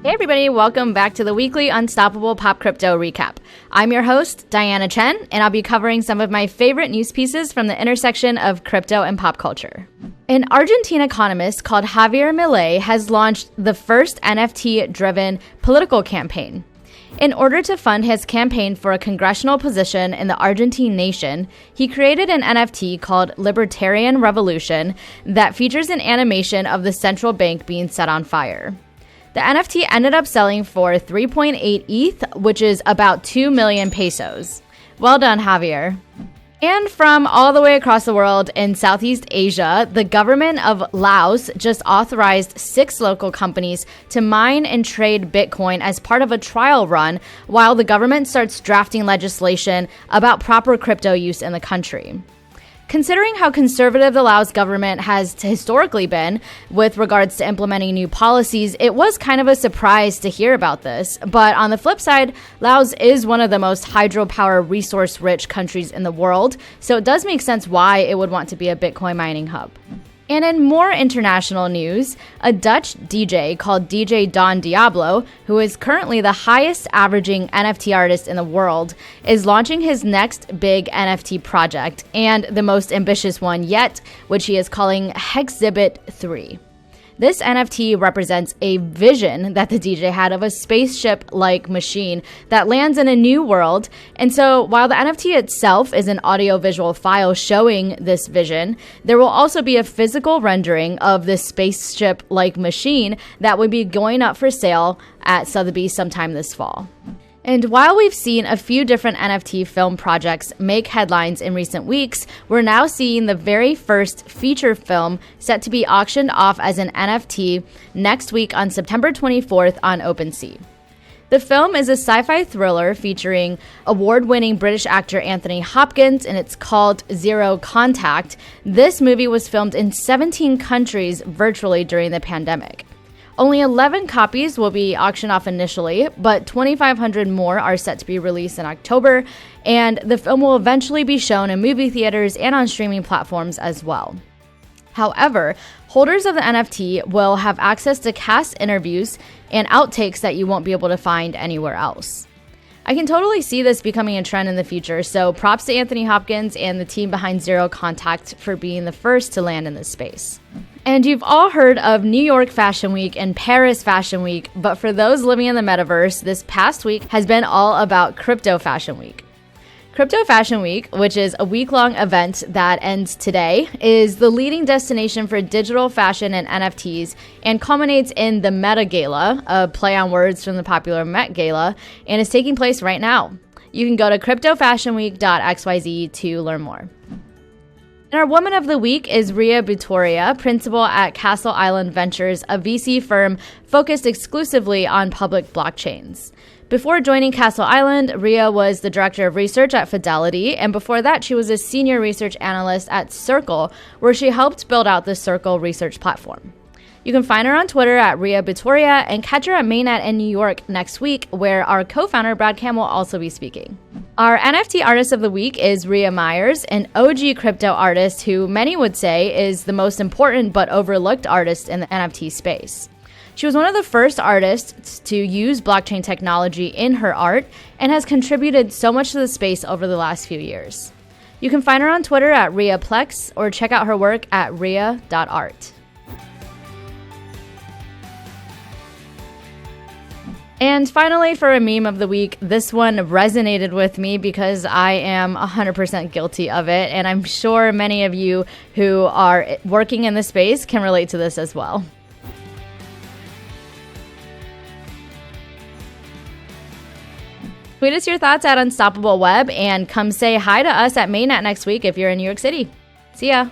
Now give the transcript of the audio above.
Hey everybody, welcome back to the weekly Unstoppable Pop Crypto Recap. I'm your host, Diana Chen, and I'll be covering some of my favorite news pieces from the intersection of crypto and pop culture. An Argentine economist called Javier Milei has launched the first NFT-driven political campaign. In order to fund his campaign for a congressional position in the Argentine nation, he created an NFT called Libertarian Revolution that features an animation of the central bank being set on fire. The NFT ended up selling for 3.8 ETH, which is about 2 million pesos. Well done, Javier. And from all the way across the world in Southeast Asia, the government of Laos just authorized 6 local companies to mine and trade Bitcoin as part of a trial run while the government starts drafting legislation about proper crypto use in the country. Considering how conservative the Laos government has historically been with regards to implementing new policies, it was kind of a surprise to hear about this. But on the flip side, Laos is one of the most hydropower resource-rich countries in the world, so it does make sense why it would want to be a Bitcoin mining hub. And in more international news, a Dutch DJ called DJ Don Diablo, who is currently the highest averaging NFT artist in the world, is launching his next big NFT project, and the most ambitious one yet, which he is calling Hexhibit 3. This NFT represents a vision that the DJ had of a spaceship-like machine that lands in a new world. And so while the NFT itself is an audio-visual file showing this vision, there will also be a physical rendering of this spaceship-like machine that would be going up for sale at Sotheby's sometime this fall. And while we've seen a few different NFT film projects make headlines in recent weeks, we're now seeing the very first feature film set to be auctioned off as an NFT next week on September 24th on OpenSea. The film is a sci-fi thriller featuring award-winning British actor Anthony Hopkins, and it's called Zero Contact. This movie was filmed in 17 countries virtually during the pandemic. Only 11 copies will be auctioned off initially, but 2,500 more are set to be released in October, and the film will eventually be shown in movie theaters and on streaming platforms as well. However, holders of the NFT will have access to cast interviews and outtakes that you won't be able to find anywhere else. I can totally see this becoming a trend in the future, so props to Anthony Hopkins and the team behind Zero Contact for being the first to land in this space. And you've all heard of New York Fashion Week and Paris Fashion Week, but for those living in the metaverse, this past week has been all about Crypto Fashion Week. Crypto Fashion Week, which is a week-long event that ends today, is the leading destination for digital fashion and NFTs and culminates in the Meta Gala, a play on words from the popular Met Gala, and is taking place right now. You can go to cryptofashionweek.xyz to learn more. And our Woman of the Week is Ria Butoria, principal at Castle Island Ventures, a VC firm focused exclusively on public blockchains. Before joining Castle Island, Ria was the director of research at Fidelity, and before that, she was a senior research analyst at Circle, where she helped build out the Circle research platform. You can find her on Twitter at Ria Butoria and catch her at Mainnet in New York next week, where our co-founder Brad Cam will also be speaking. Our NFT Artist of the Week is Rhea Myers, an OG crypto artist who many would say is the most important but overlooked artist in the NFT space. She was one of the first artists to use blockchain technology in her art and has contributed so much to the space over the last few years. You can find her on Twitter at RhiaPlex or check out her work at rhea.art. And finally, for a meme of the week, this one resonated with me because I am 100% guilty of it, and I'm sure many of you who are working in the space can relate to this as well. Tweet us your thoughts at Unstoppable Web and come say hi to us at Mainnet next week if you're in New York City. See ya!